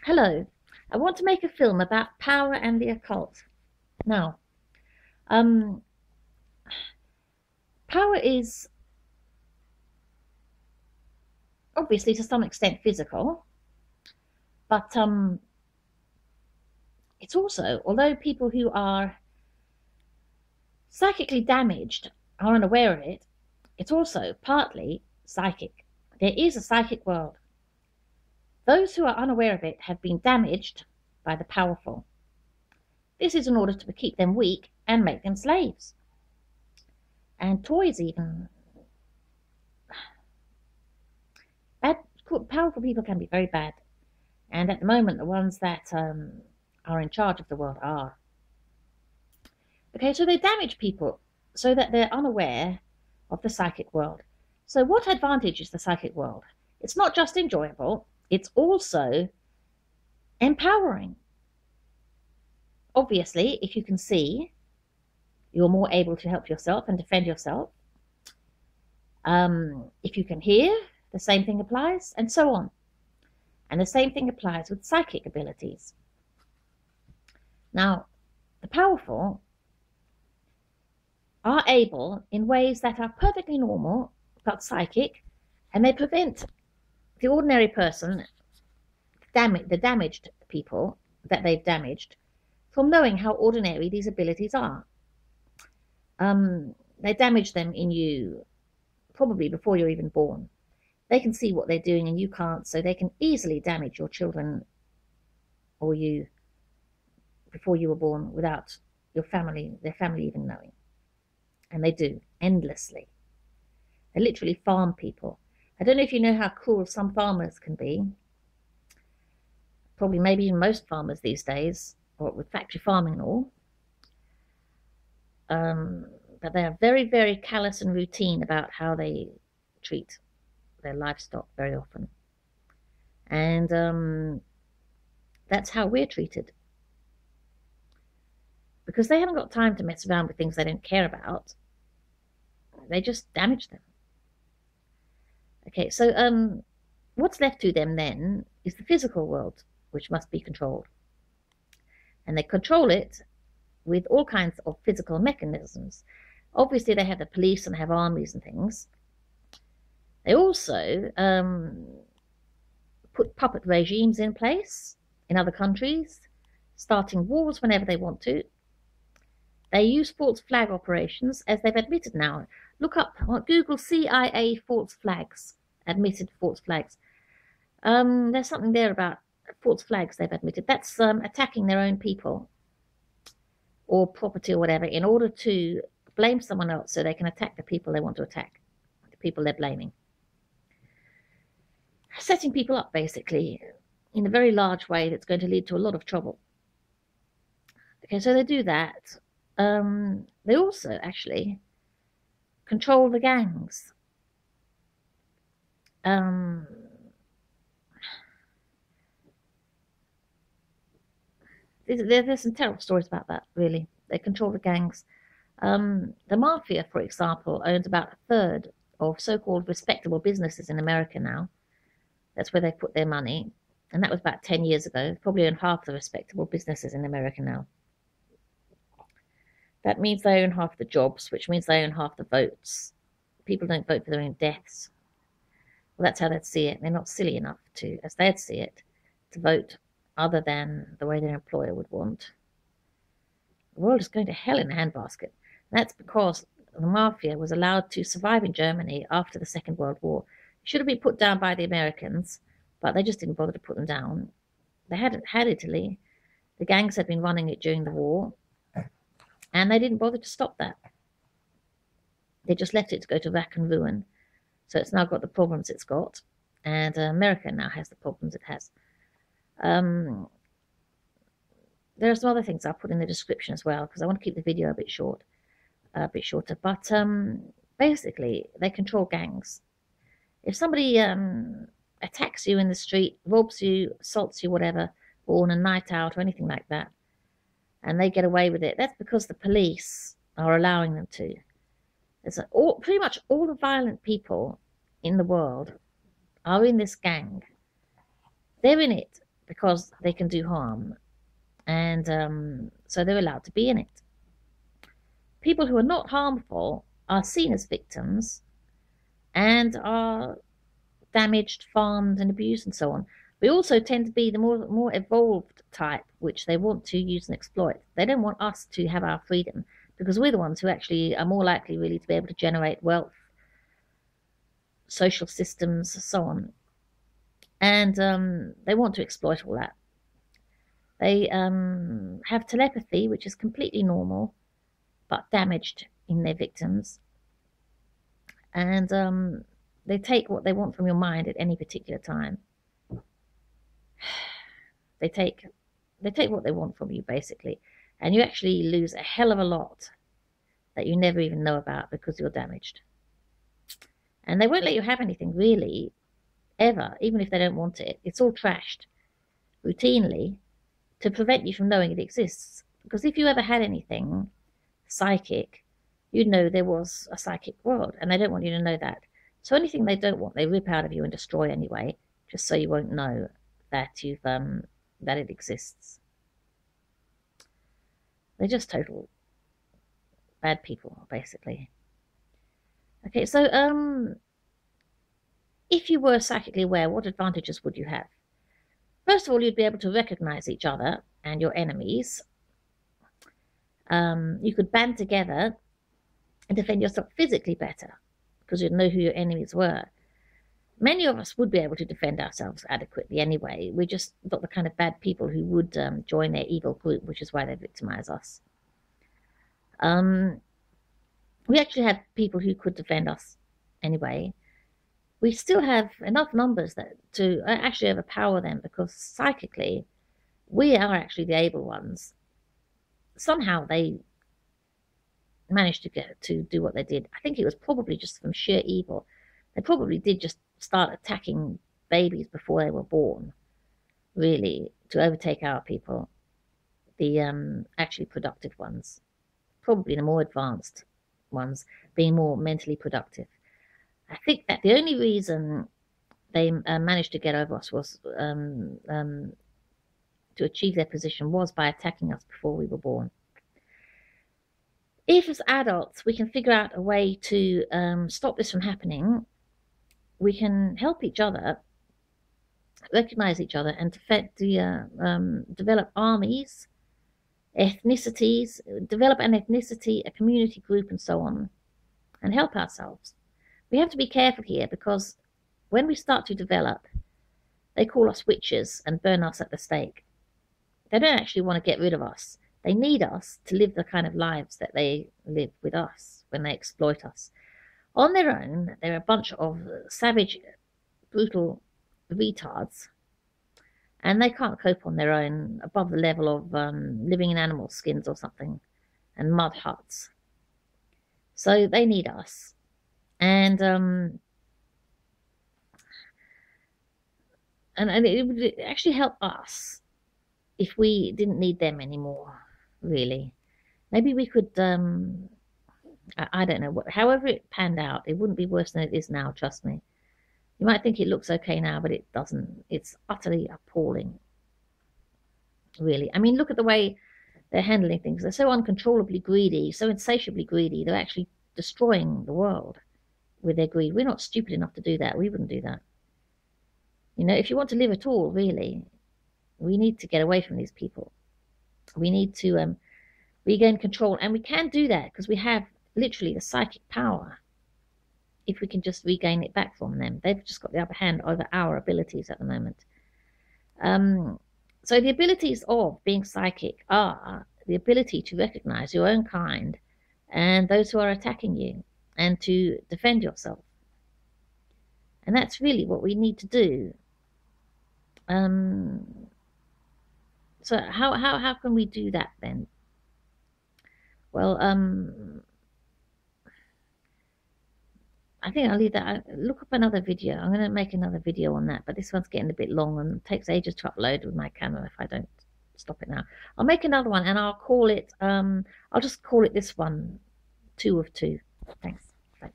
Hello, I want to make a film about power and the occult. Now, um, power is obviously to some extent physical, but it's also, although people who are psychically damaged are unaware of it, it's also partly psychic. There is a psychic world. Those who are unaware of it have been damaged by the powerful. This is in order to keep them weak and make them slaves. And toys even. Bad, powerful people can be very bad. And at the moment, the ones that are in charge of the world are. Okay, so they damage people so that they're unaware of the psychic world. So what advantage is the psychic world? It's not just enjoyable, it's also empowering. Obviously, if you can see, you're more able to help yourself and defend yourself. If you can hear, the same thing applies, and so on. And the same thing applies with psychic abilities. Now, the powerful are able, in ways that are perfectly normal but psychic, and they prevent the ordinary person, the damaged people that they've damaged, from knowing how ordinary these abilities are. They damage them in you probably before you're even born. They can see what they're doing and you can't, so they can easily damage your children or you before you were born without their family even knowing. And they do, endlessly. They literally farm people. I don't know if you know how cruel some farmers can be. Probably maybe even most farmers these days, or with factory farming and all. But they are very, very callous and routine about how they treat their livestock very often. And that's how we're treated. Because they haven't got time to mess around with things they don't care about. They just damage them. Okay, so what's left to them then is the physical world, which must be controlled. And they control it with all kinds of physical mechanisms. Obviously, they have the police and have armies and things. They also put puppet regimes in place in other countries, starting wars whenever they want to. They use false flag operations, as they've admitted now. Look up, Google CIA false flags, admitted false flags. There's something there about false flags they've admitted. That's attacking their own people or property or whatever in order to blame someone else so they can attack the people they want to attack, the people they're blaming. Setting people up, basically, in a very large way that's going to lead to a lot of trouble. Okay, so they do that. They also actually control the gangs. There's some terrible stories about that, really. They control the gangs. The mafia, for example, owns about a third of so-called respectable businesses in America now. That's where they put their money. And that was about 10 years ago. Probably own half the respectable businesses in America now. That means they own half the jobs, which means they own half the votes. People don't vote for their own deaths. Well, that's how they'd see it. They're not silly enough to, as they'd see it, to vote other than the way their employer would want. The world is going to hell in a handbasket. That's because the mafia was allowed to survive in Germany after the Second World War. It should have been put down by the Americans, but they just didn't bother to put them down. They hadn't had Italy. The gangs had been running it during the war, and they didn't bother to stop that. They just left it to go to rack and ruin. So it's now got the problems it's got, and America now has the problems it has. There are some other things I'll put in the description as well, because I want to keep the video a bit shorter. But basically, they control gangs. If somebody attacks you in the street, robs you, assaults you, whatever, or on a night out or anything like that, and they get away with it, that's because the police are allowing them to. Pretty much all the violent people in the world are in this gang. They're in it because they can do harm, and so they're allowed to be in it. People who are not harmful are seen as victims and are damaged, farmed, and abused, and so on. We also tend to be the more evolved type, which they want to use and exploit. They don't want us to have our freedom, because we're the ones who actually are more likely really to be able to generate wealth, social systems, so on. And they want to exploit all that. They have telepathy, which is completely normal, but damaged in their victims. And they take what they want from your mind at any particular time. They take what they want from you, basically, and you actually lose a hell of a lot that you never even know about because you're damaged. And they won't let you have anything, really, ever, even if they don't want it. It's all trashed routinely to prevent you from knowing it exists. Because if you ever had anything psychic, you'd know there was a psychic world, and they don't want you to know that. So anything they don't want, they rip out of you and destroy anyway, just so you won't know that you've that it exists. They're just total bad people, basically. Okay, so if you were psychically aware, what advantages would you have? First of all, you'd be able to recognize each other and your enemies. You could band together and defend yourself physically better because you'd know who your enemies were. Many of us would be able to defend ourselves adequately anyway. We're just not the kind of bad people who would join their evil group, which is why they victimize us. We actually have people who could defend us anyway. We still have enough numbers to actually overpower them, because psychically we are actually the able ones. Somehow they managed to get to do what they did. I think it was probably just from sheer evil. They probably did just start attacking babies before they were born, really, to overtake our people, the actually productive ones, probably the more advanced ones, being more mentally productive. I think that the only reason they managed to get over us was to achieve their position was by attacking us before we were born. If as adults we can figure out a way to stop this from happening, we can help each other, recognize each other, and develop armies, ethnicities, develop an ethnicity, a community group, and so on, and help ourselves. We have to be careful here, because when we start to develop, they call us witches and burn us at the stake. They don't actually want to get rid of us. They need us to live the kind of lives that they live with us when they exploit us. On their own, they're a bunch of savage, brutal retards, and they can't cope on their own above the level of living in animal skins or something and mud huts. So they need us. And it would actually help us if we didn't need them anymore, really. Maybe we could, I don't know, however it panned out, it wouldn't be worse than it is now, trust me. You might think it looks okay now, but it doesn't. It's utterly appalling, really. I mean, look at the way they're handling things. They're so uncontrollably greedy, so insatiably greedy, they're actually destroying the world with their greed. We're not stupid enough to do that. We wouldn't do that. You know, if you want to live at all, really, we need to get away from these people. We need to regain control, and we can do that because we have literally the psychic power. If we can just regain it back from them, they've just got the upper hand over our abilities at the moment. So the abilities of being psychic are the ability to recognize your own kind and those who are attacking you, and to defend yourself. And that's really what we need to do. So how can we do that then? Well, I think I'll leave that. Look up another video. I'm going to make another video on that, but this one's getting a bit long and takes ages to upload with my camera if I don't stop it now. I'll make another one, and I'll call it, I'll just call it this one, 2 of 2. Thanks. Bye.